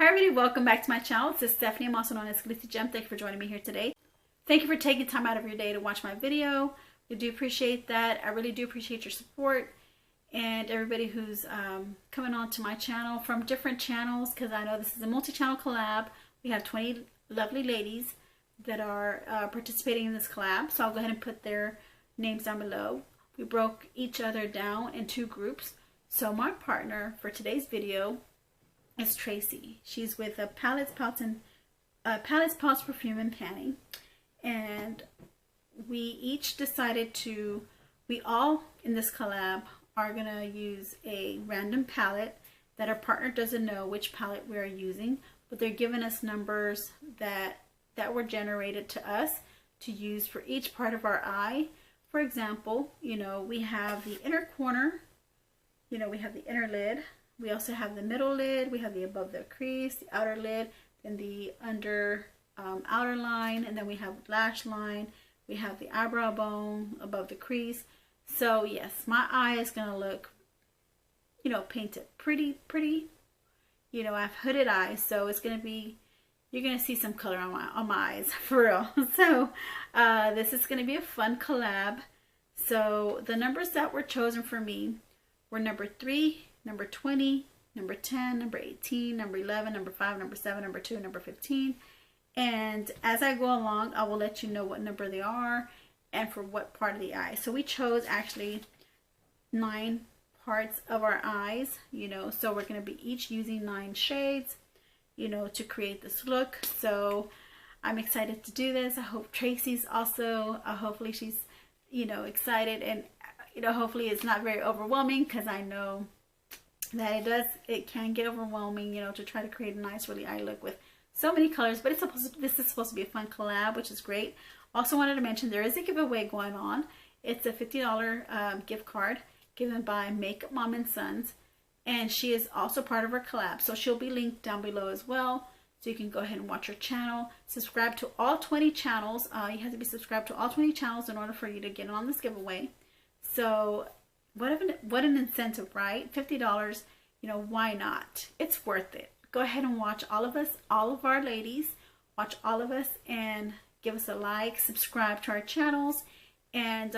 Hi everybody, welcome back to my channel. This is Stephanie. I'm also known as GLITZYGem. Thank you for joining me here today. Thank you for taking time out of your day to watch my video. We do appreciate that. I really do appreciate your support and everybody who's coming on to my channel from different channels, because I know this is a multi-channel collab. We have 20 lovely ladies that are participating in this collab, so I'll go ahead and put their names down below. We broke each other down in two groups. So my partner for today's video is Tracy. She's with a Palettes, Perfume, and Panty. And we each decided to, we all in this collab are going to use a random palette that our partner doesn't know which palette we are using, but they're giving us numbers that were generated to us to use for each part of our eye. For example, you know, we have the inner corner, you know, we have the inner lid. We also have the middle lid, we have the above the crease, the outer lid, then the under outer line, and then we have lash line, we have the eyebrow bone above the crease. So yes, my eye is going to look, you know, painted pretty. You know, I have hooded eyes, so it's going to be, you're going to see some color on my eyes, for real. So this is going to be a fun collab. So the numbers that were chosen for me were number 3, number 20, number 10, number 18, number 11, number 5, number 7, number 2, number 15. And as I go along, I will let you know what number they are and for what part of the eye. So we chose actually 9 parts of our eyes, you know, so we're going to be each using 9 shades, you know, to create this look. So I'm excited to do this. I hope Tracy's also, hopefully she's, you know, excited, and, you know, hopefully it's not very overwhelming, because I know that it can get overwhelming, you know, to try to create a nice really eye look with so many colors. But this is supposed to be a fun collab, which is great. Also wanted to mention there is a giveaway going on. It's a $50 gift card given by Makeup Mom and Sons, and she is also part of our collab, so she'll be linked down below as well, so you can go ahead and watch her channel. Subscribe to all 20 channels. You have to be subscribed to all 20 channels in order for you to get on this giveaway. So what an incentive, right? $50, you know, why not? It's worth it. Go ahead and watch all of us, all of our ladies, watch all of us, and give us a like, subscribe to our channels, and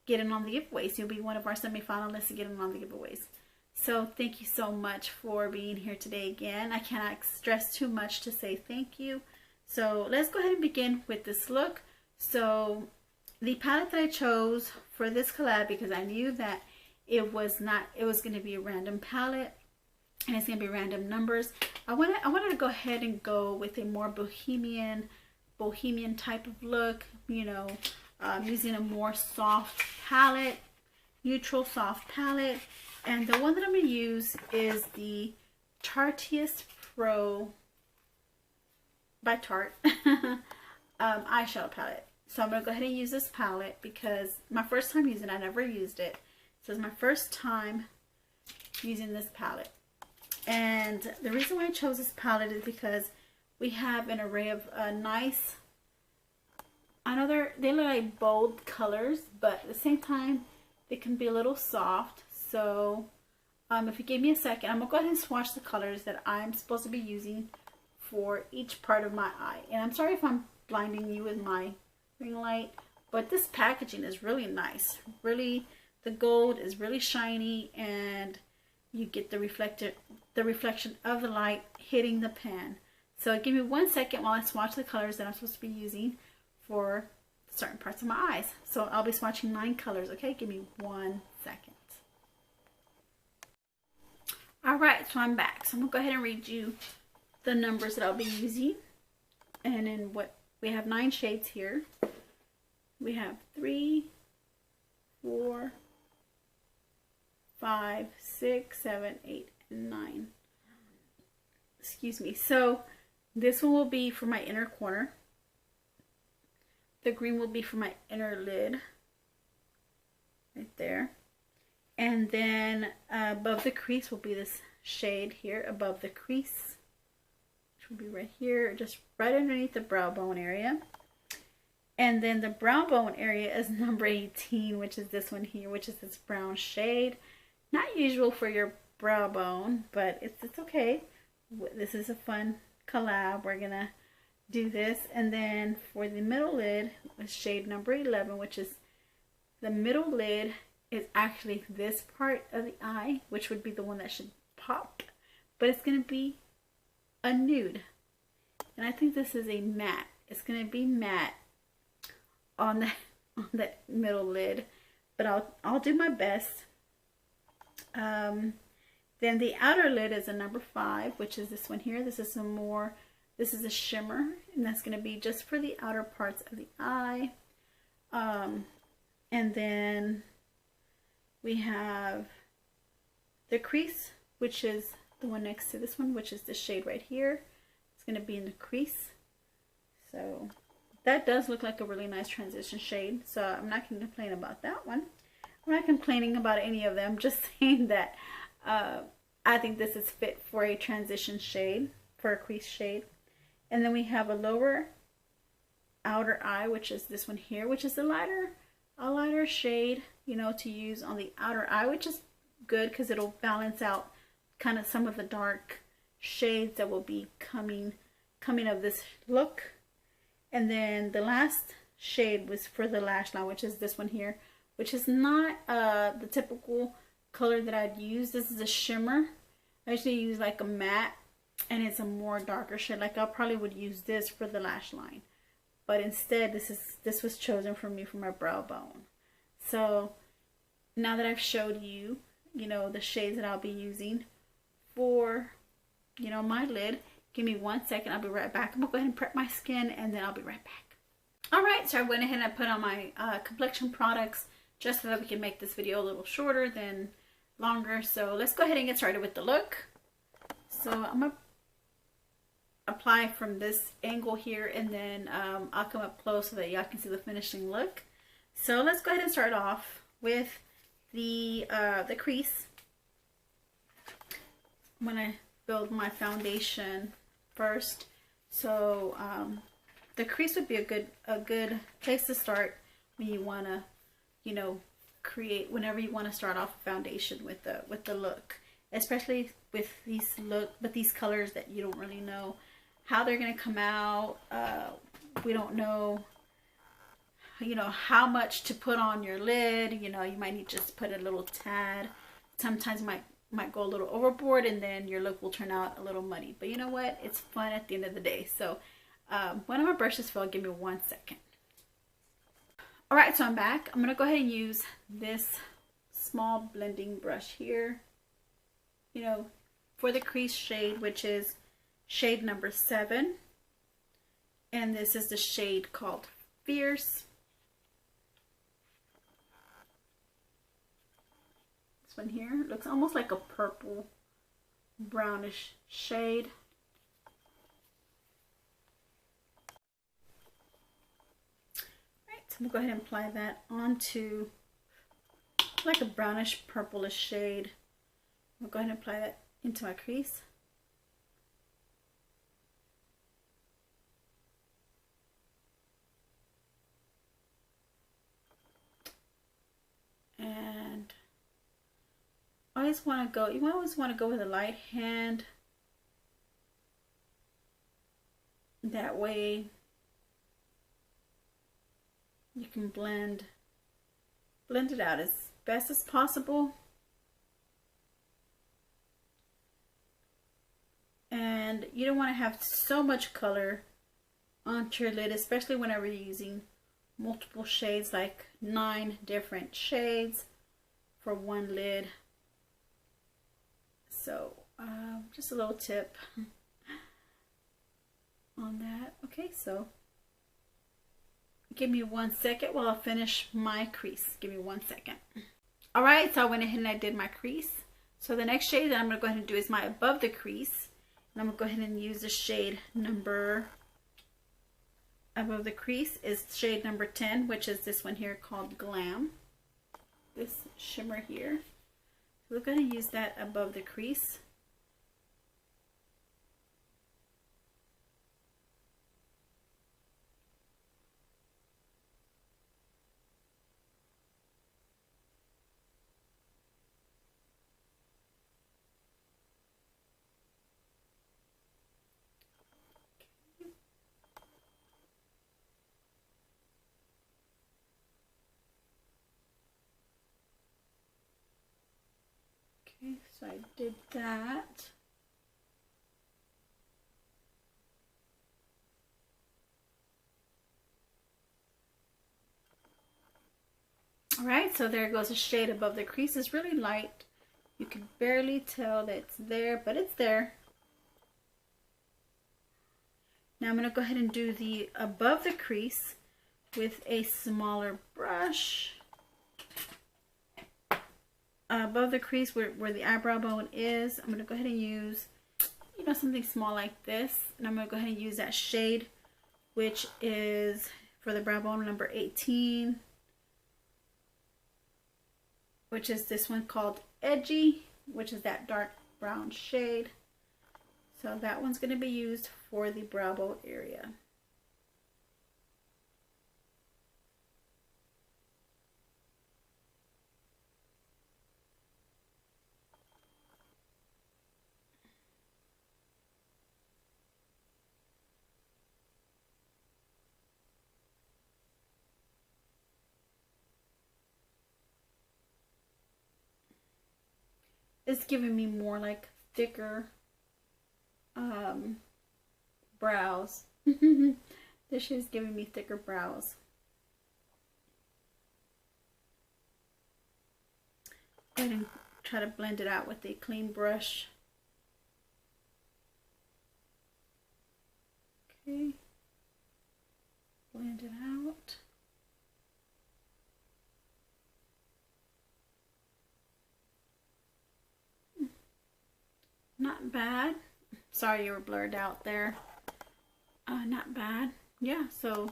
get in on the giveaways. You'll be one of our semi-finalists to get in on the giveaways. So thank you so much for being here today again. I cannot stress too much to say thank you. So let's go ahead and begin with this look. So the palette that I chose for this collab, because I knew that it was going to be a random palette and it's going to be random numbers. I wanted to go ahead and go with a more bohemian type of look, you know, using a more soft palette, neutral soft palette. And the one that I'm going to use is the Tarteist Pro by Tarte eyeshadow palette. So I'm going to go ahead and use this palette because my first time using it, I never used it. So it's my first time using this palette. And the reason why I chose this palette is because we have an array of nice, I know they look like bold colors, but at the same time, they can be a little soft. So if you give me a second, I'm going to go ahead and swatch the colors that I'm supposed to be using for each part of my eye. And I'm sorry if I'm blinding you with my ring light, but this packaging is really nice. Really, the gold is really shiny, and you get the reflection of the light hitting the pan. So give me 1 second while I swatch the colors that I'm supposed to be using for certain parts of my eyes. So I'll be swatching 9 colors, okay? Give me 1 second. Alright, so I'm back. So I'm going to go ahead and read you the numbers that I'll be using. And then we have 9 shades here. We have 3, 4, 5, 6, 7, 8, and 9. Excuse me. So this one will be for my inner corner. The green will be for my inner lid. Right there. And then above the crease will be this shade here, above the crease, which will be right here, just right underneath the brow bone area. And then the brow bone area is number 18, which is this one here, which is this brown shade. Not usual for your brow bone, but it's okay. This is a fun collab. We're gonna do this. And then for the middle lid, shade number 11, which is the middle lid, is actually this part of the eye, which would be the one that should pop, but it's gonna be a nude. And I think this is a matte. It's gonna be matte on that middle lid, but I'll do my best. Then the outer lid is a number 5, which is this one here. This is this is a shimmer, and that's going to be just for the outer parts of the eye. And then we have the crease, which is the one next to this one, which is the shade right here. It's going to be in the crease. So that does look like a really nice transition shade. So I'm not going to complain about that one. I'm not complaining about any of them. Just saying that I think this is fit for a transition shade, for a crease shade. And then we have a lower outer eye, which is this one here, which is a lighter shade, you know, to use on the outer eye, which is good because it'll balance out kind of some of the dark shades that will be coming of this look. And then the last shade was for the lash line, which is this one here, which is not the typical color that I'd use. This is a shimmer. I usually use like a matte, and it's a more darker shade. Like I probably would use this for the lash line, but instead this was chosen for me for my brow bone. So now that I've showed you, you know, the shades that I'll be using for, you know, my lid, give me 1 second. I'll be right back. I'm gonna go ahead and prep my skin, and then I'll be right back. All right, so I went ahead and I put on my complexion products just so that we can make this video a little shorter than longer. So let's go ahead and get started with the look. So I'm gonna apply from this angle here, and then I'll come up close so that y'all can see the finishing look. So let's go ahead and start off with the crease. I'm gonna build my foundation first. So the crease would be a good place to start when you wanna, you know, whenever you want to start off a foundation with the look, especially with these colors that you don't really know how they're going to come out. We don't know, you know, how much to put on your lid. You know, you might need to just put a little tad. Sometimes you might go a little overboard, and then your look will turn out a little muddy. But you know what? It's fun at the end of the day. So one of my brushes fell. Give me 1 second. Alright, so I'm back. I'm going to go ahead and use this small blending brush here, you know, for the crease shade, which is shade number 7. And this is the shade called Fierce. This one here looks almost like a purple brownish shade. So I'm going to go ahead and apply that onto like a brownish purplish shade. I'm going to go ahead and apply that into my crease. And I always want to go, you always want to go with a light hand. That way you can blend it out as best as possible. And you don't want to have so much color onto your lid, especially whenever you're using multiple shades, like 9 different shades for one lid. So just a little tip on that. Okay, so give me 1 second while I finish my crease. Give me 1 second. Alright, so I went ahead and I did my crease. So the next shade that I'm going to go ahead and do is my above the crease. And I'm going to go ahead and use the shade number above the crease is shade number 10, which is this one here called Glam. This shimmer here. So we're going to use that above the crease. Okay, so I did that. All right, so there goes a shade above the crease. It's really light. You can barely tell that it's there, but it's there. Now I'm going to go ahead and do the above the crease with a smaller brush. Above the crease where the eyebrow bone is, I'm going to go ahead and use, you know, something small like this. And I'm going to go ahead and use that shade, which is for the brow bone number 18. Which is this one called Edgy, which is that dark brown shade. So that one's going to be used for the brow bone area. It's giving me more like thicker brows. This is giving me thicker brows. Go ahead and try to blend it out with a clean brush. Okay. Blend it out. Not bad. Sorry you were blurred out there. Not bad. Yeah, so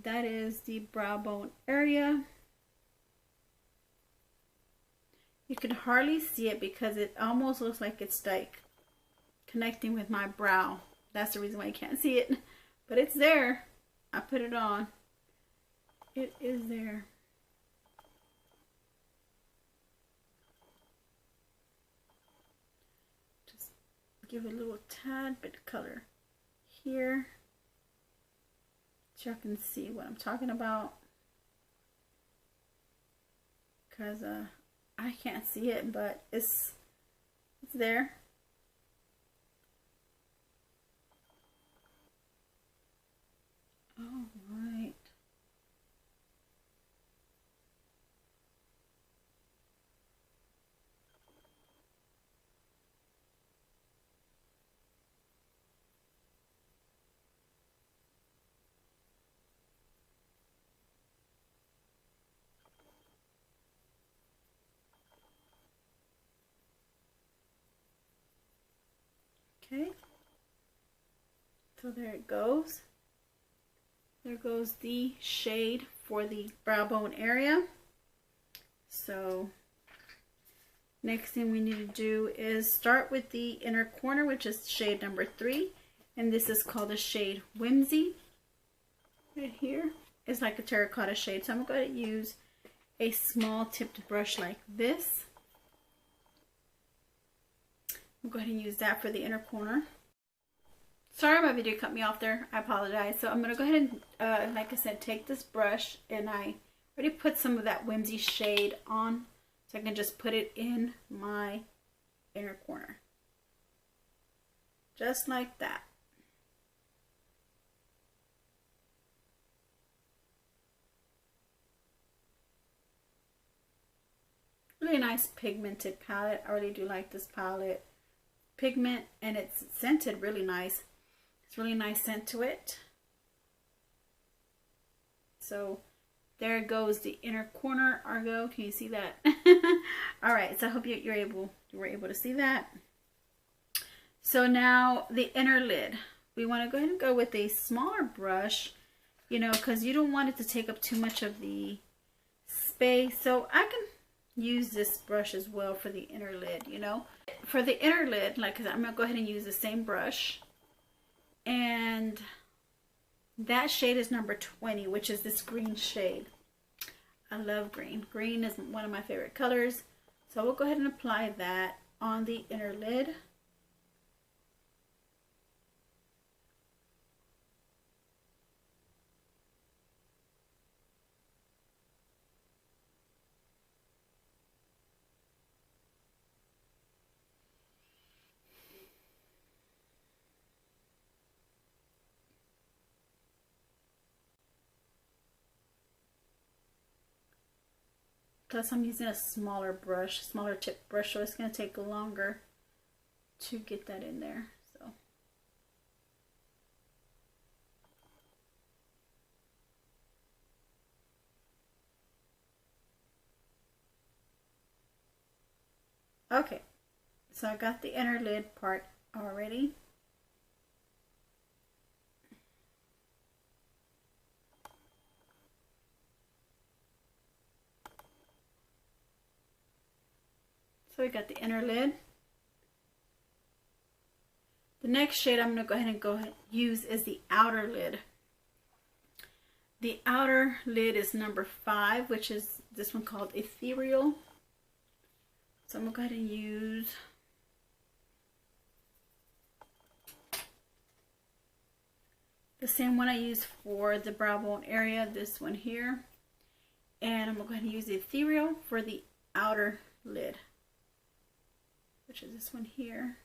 that is the brow bone area. You can hardly see it because it almost looks like it's like connecting with my brow. That's the reason why you can't see it. But it's there. I put it on. It is there. Just give it a little tad bit of color here, so y'all can see what I'm talking about, because I can't see it, but it's there. All right. Okay, so there it goes. There goes the shade for the brow bone area. So next thing we need to do is start with the inner corner, which is shade number 3, and this is called the shade Whimsy. Right here is like a terracotta shade, so I'm going to use a small tipped brush like this. I'll go ahead and use that for the inner corner. Sorry, my video cut me off there. I apologize. So I'm going to go ahead and, like I said, take this brush, and I already put some of that Whimsy shade on, so I can just put it in my inner corner. Just like that. Really nice pigmented palette. I really do like this palette. Pigment, and it's scented really nice. It's really nice scent to it. So there goes the inner corner. Argo, can you see that? All right, so I hope you were able to see that. So now the inner lid, we want to go ahead and go with a smaller brush, you know, because you don't want it to take up too much of the space. So I can use this brush as well for the inner lid, you know. For the inner lid, like I'm going to go ahead and use the same brush. And that shade is number 20, which is this green shade. I love green. Green is one of my favorite colors. So we'll go ahead and apply that on the inner lid. Plus I'm using a smaller brush, smaller tip brush, so it's going to take longer to get that in there. So okay, so I got the inner lid part already. So we got the inner lid. The next shade I'm going to go ahead and use is the outer lid. The outer lid is number 5, which is this one called Ethereal. So I'm going to go ahead and use the same one I used for the brow bone area, this one here. And I'm going to go ahead and use the Ethereal for the outer lid, which is this one here.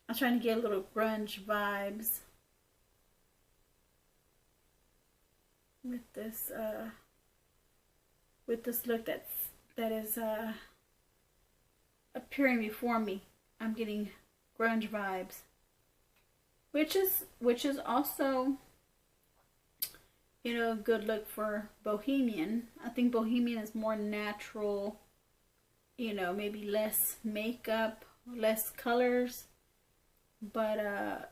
I'm trying to get a little grunge vibes with this look that is appearing before me. I'm getting grunge vibes, which is also, you know, a good look for Bohemian. I think Bohemian is more natural, you know, maybe less makeup, less colors, but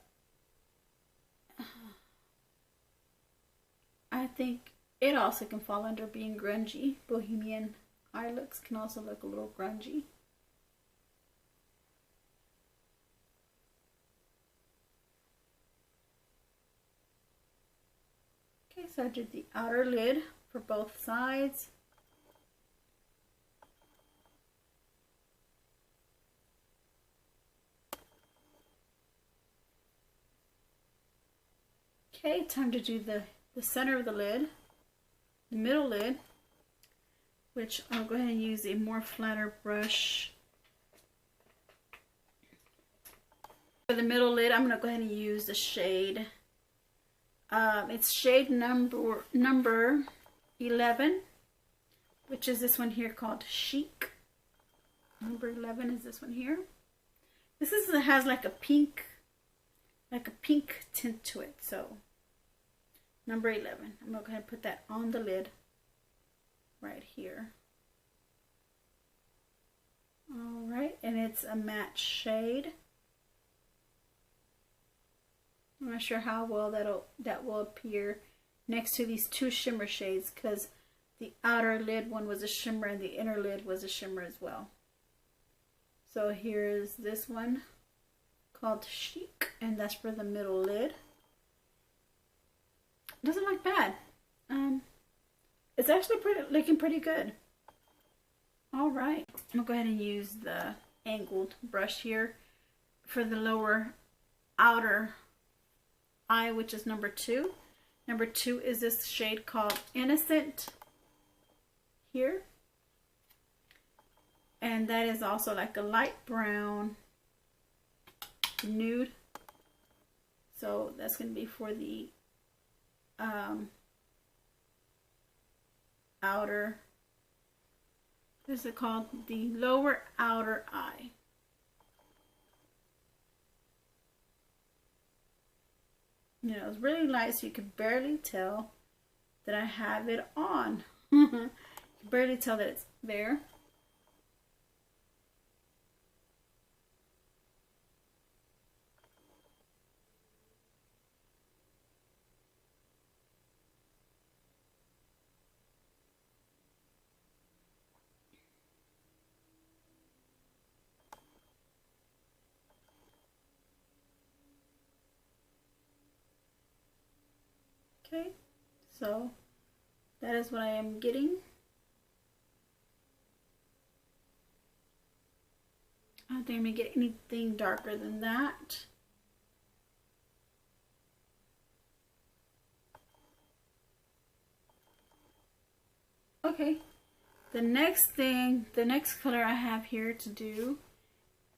I think it also can fall under being grungy. Bohemian eye looks can also look a little grungy. Okay, so I did the outer lid for both sides. Okay, time to do the center of the lid, the middle lid, which I'll go ahead and use a more flatter brush. For the middle lid, I'm going to go ahead and use the shade. It's shade number 11, which is this one here called Chic. Number 11 is this one here. This has like a pink tint to it. So number 11. I'm going to go ahead and put that on the lid right here. All right, and it's a matte shade. I'm not sure how well that will appear next to these two shimmer shades, because the outer lid one was a shimmer and the inner lid was a shimmer as well. So here's this one called Chic, and that's for the middle lid. Doesn't look bad. It's actually looking pretty good. All right, I'm gonna go ahead and use the angled brush here for the lower outer eye, which is number 2. Number 2 is this shade called Innocent here, and that is also like a light brown nude. So that's going to be for the outer, what is it called? The lower outer eye. You know, it's really light, so you can barely tell that I have it on. You can barely tell that it's there. Okay, so that is what I am getting. I don't think I'm going to get anything darker than that. Okay, the next color I have here to do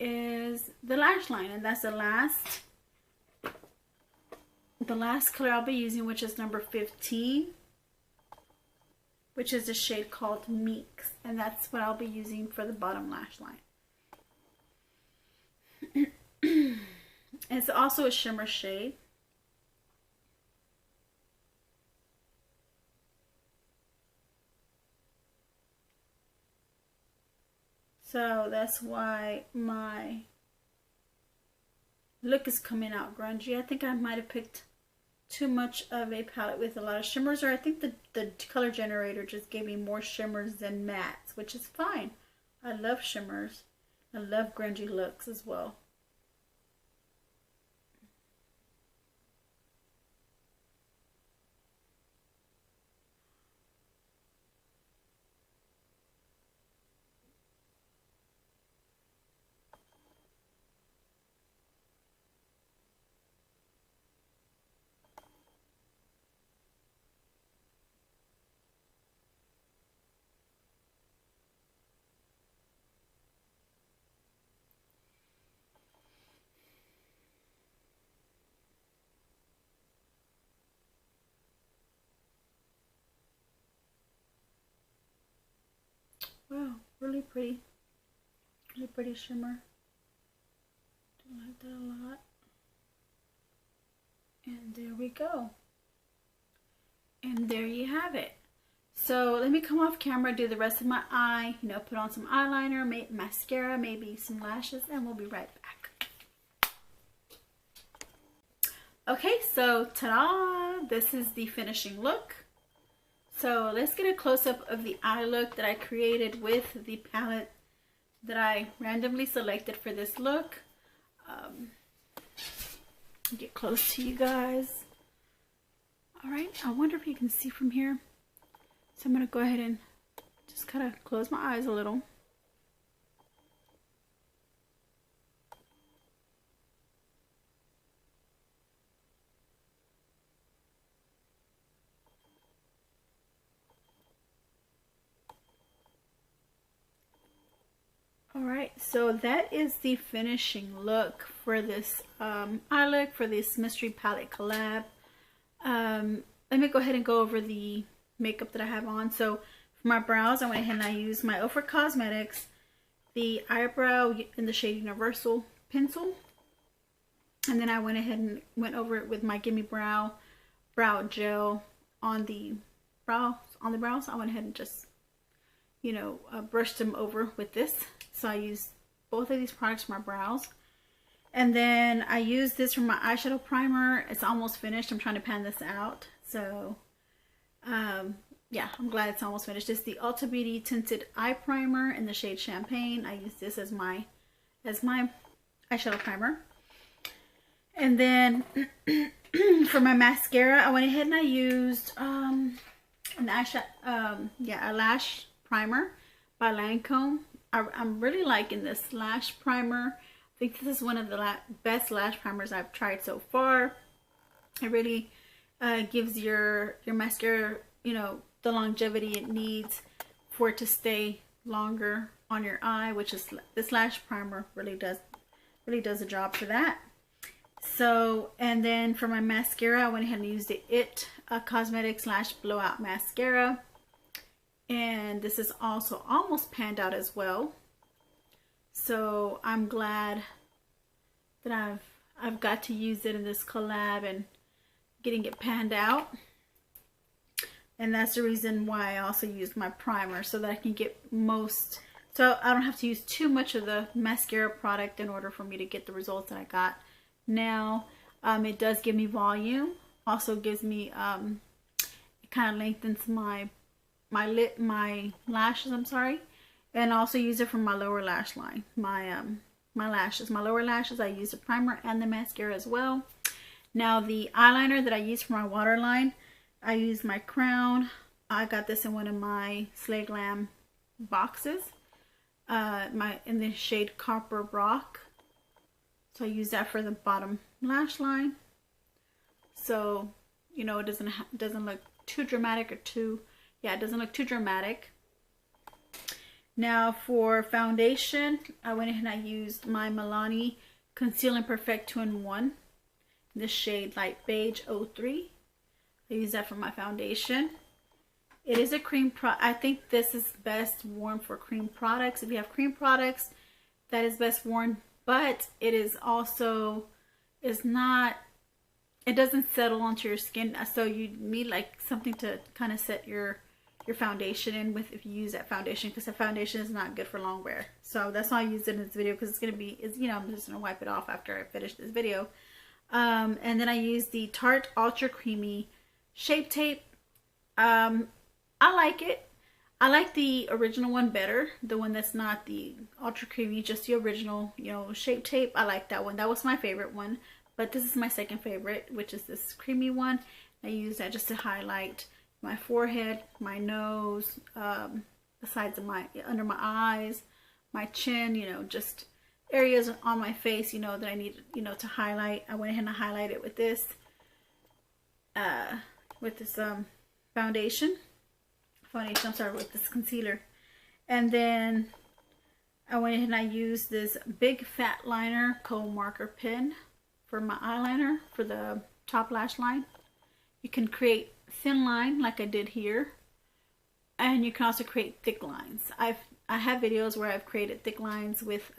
is the lash line, and that's the last color I'll be using, which is number 15, which is a shade called Meeks, and that's what I'll be using for the bottom lash line. It's also a shimmer shade. So that's why my look is coming out grungy. I think I might have picked too much of a palette with a lot of shimmers, or I think the color generator just gave me more shimmers than mattes, which is fine. I love shimmers. I love grungy looks as well. Wow, really pretty shimmer. I like that a lot. And there we go. And there you have it. So let me come off camera, do the rest of my eye, you know, put on some eyeliner, mascara, maybe some lashes, and we'll be right back. Okay, so ta-da! This is the finishing look. So let's get a close-up of the eye look that I created with the palette that I randomly selected for this look. Get close to you guys. Alright, I wonder if you can see from here. So I'm going to go ahead and just kind of close my eyes a little. Alright, so that is the finishing look for this eye look for this mystery palette collab. Let me go ahead and go over the makeup that I have on. So for my brows, I went ahead and I used my Ofra Cosmetics, the eyebrow in the shade Universal pencil. And then I went ahead and went over it with my Gimme Brow gel on the brows. I went ahead and just, you know, brushed them over with this. So I used both of these products for my brows. And then I used this for my eyeshadow primer. It's almost finished. I'm trying to pan this out. So, yeah, I'm glad it's almost finished. It's the Ulta Beauty Tinted Eye Primer in the shade Champagne. I use this as my eyeshadow primer. And then for my mascara, I went ahead and I used a lash primer by Lancome. I'm really liking this lash primer. I think this is one of the best lash primers I've tried so far. It really gives your mascara, you know, the longevity it needs for it to stay longer on your eye, which is this lash primer really does a job for that. So, and then for my mascara, I went ahead and used the IT Cosmetics Lash Blowout Mascara. And this is also almost panned out as well. So I'm glad that I've got to use it in this collab and getting it panned out. And that's the reason why I also used my primer, so that I can get so I don't have to use too much of the mascara product in order for me to get the results that I got. Now, it does give me volume. Also gives me, it kind of lengthens my lashes, I'm sorry, and also use it for my lower lash line, my lower lashes. I use the primer and the mascara as well. Now the eyeliner that I use for my waterline, I use my Crown. I got this in one of my Slay Glam boxes, in the shade Copper Rock. So I use that for the bottom lash line. So, you know, it doesn't look too dramatic or too. Yeah, it doesn't look too dramatic. Now for foundation, I went ahead and I used my Milani Conceal and Perfect 2-in-1, the shade Light Beige 03. I use that for my foundation. It is a cream I think this is best worn for cream products. If you have cream products, that is best worn, but it is also, it doesn't settle onto your skin, so you need like something to kind of set your foundation in with if you use that foundation, because the foundation is not good for long wear. So that's why I used it in this video, because it's gonna be, you know, I'm just gonna wipe it off after I finish this video. And then I used the Tarte Ultra Creamy Shape Tape. I like it. I like the original one better, the one that's not the Ultra Creamy, just the original, you know, Shape Tape. I like that one. That was my favorite one, but this is my second favorite, which is this creamy one. I use that just to highlight my forehead, my nose, the sides of my, under my eyes, my chin, you know, just areas on my face, you know, that I need, you know, to highlight. I went ahead and highlighted with this foundation, I'm sorry, with this concealer. And then I went ahead and I used this big fat liner kohl marker pen for my eyeliner for the top lash line. You can create thin line like I did here, and you can also create thick lines. I have videos where I've created thick lines with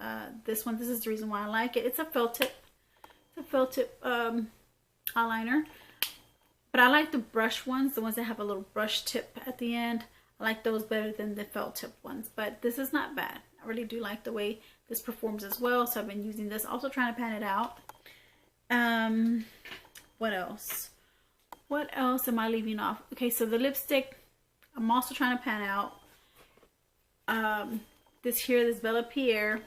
this one. This is the reason why I like it. It's a felt tip. It's a felt tip eyeliner. But I like the brush ones, the ones that have a little brush tip at the end. I like those better than the felt tip ones. But this is not bad. I really do like the way this performs as well. So I've been using this. Also trying to pan it out. What else? What else am I leaving off? Okay, so the lipstick, I'm also trying to pan out. This Bella Pierre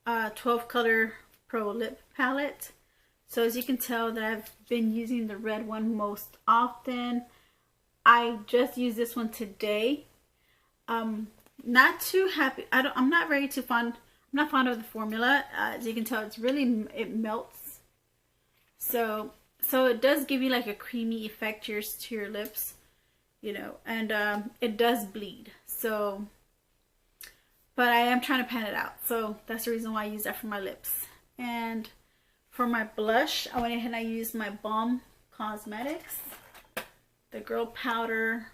12 color pro lip palette. So as you can tell that I've been using the red one most often. I just used this one today. Not too happy. I'm not very too fond. I'm not fond of the formula. As you can tell, it's really, it melts. So it does give you like a creamy effect to your lips, you know, and it does bleed. So, but I am trying to pan it out. So that's the reason why I use that for my lips. And for my blush, I went ahead and I used my Balm Cosmetics, the Girl Powder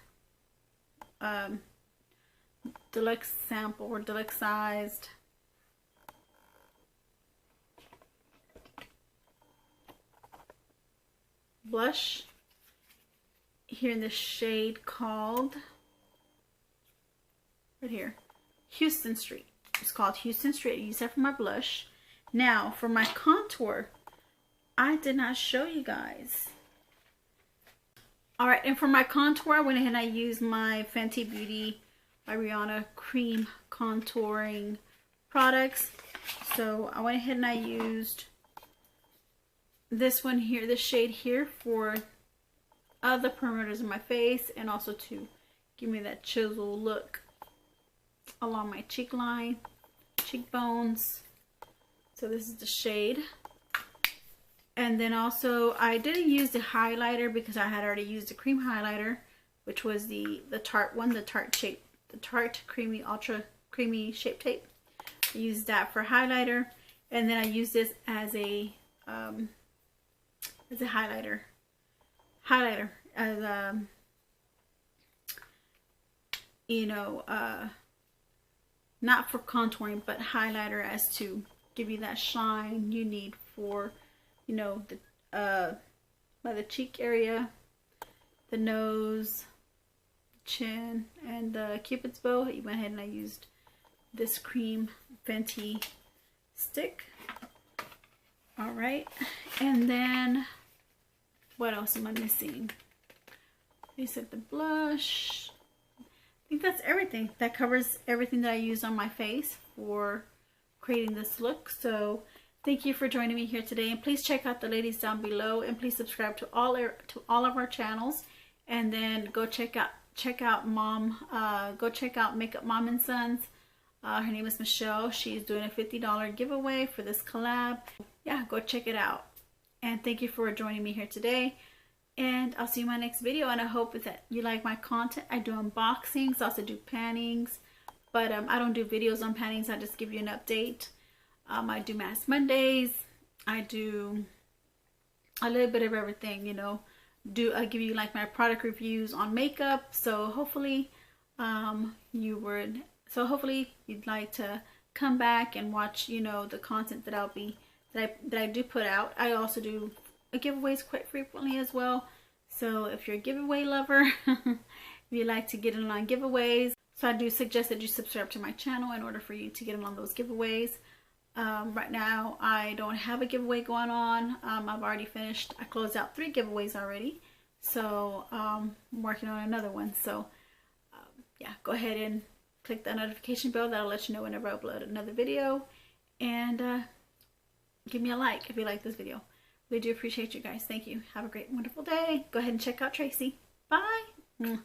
deluxe sample or deluxe sized blush here in the shade called, right here, Houston Street. It's called Houston Street. I use that for my blush. Now for my contour, I did not show you guys. Alright, and for my contour, I went ahead and I used my Fenty Beauty by Rihanna cream contouring products. So I went ahead and I used this one here, this shade here, for the perimeters of my face, and also to give me that chisel look along my cheek line, cheekbones. So this is the shade. And then also I didn't use the highlighter because I had already used the cream highlighter, which was the Tarte one, the Tarte Creamy Ultra Creamy Shape Tape. I used that for highlighter, and then I used this as a highlighter, as you know, not for contouring, but highlighter as to give you that shine you need for, you know, the by the cheek area, the nose, chin, and the Cupid's bow. I went ahead and I used this cream Fenty stick. All right, and then what else am I missing? I said the blush. I think that's everything. That covers everything that I used on my face for creating this look. So thank you for joining me here today, and please check out the ladies down below, and please subscribe to all of our channels, and then go check out Makeup Mom and Sons. Her name is Michelle. She's doing a $50 giveaway for this collab. Yeah, go check it out. And thank you for joining me here today, and I'll see you in my next video. And I hope that you like my content. I do unboxings, I also do pannings, but I don't do videos on panties. I just give you an update. I do Mask Mondays. I do a little bit of everything, you know. I give you like my product reviews on makeup. So hopefully you'd like to come back and watch, you know, the content that I do put out. I also do giveaways quite frequently as well. So if you're a giveaway lover, if you like to get in on giveaways, so I do suggest that you subscribe to my channel in order for you to get in on those giveaways. Right now I don't have a giveaway going on. I've already finished. I closed out 3 giveaways already. So I'm working on another one. So yeah, go ahead and click that notification bell. That'll let you know whenever I upload another video. And give me a like if you like this video. Really do appreciate you guys. Thank you. Have a great, wonderful day. Go ahead and check out Tracy. Bye.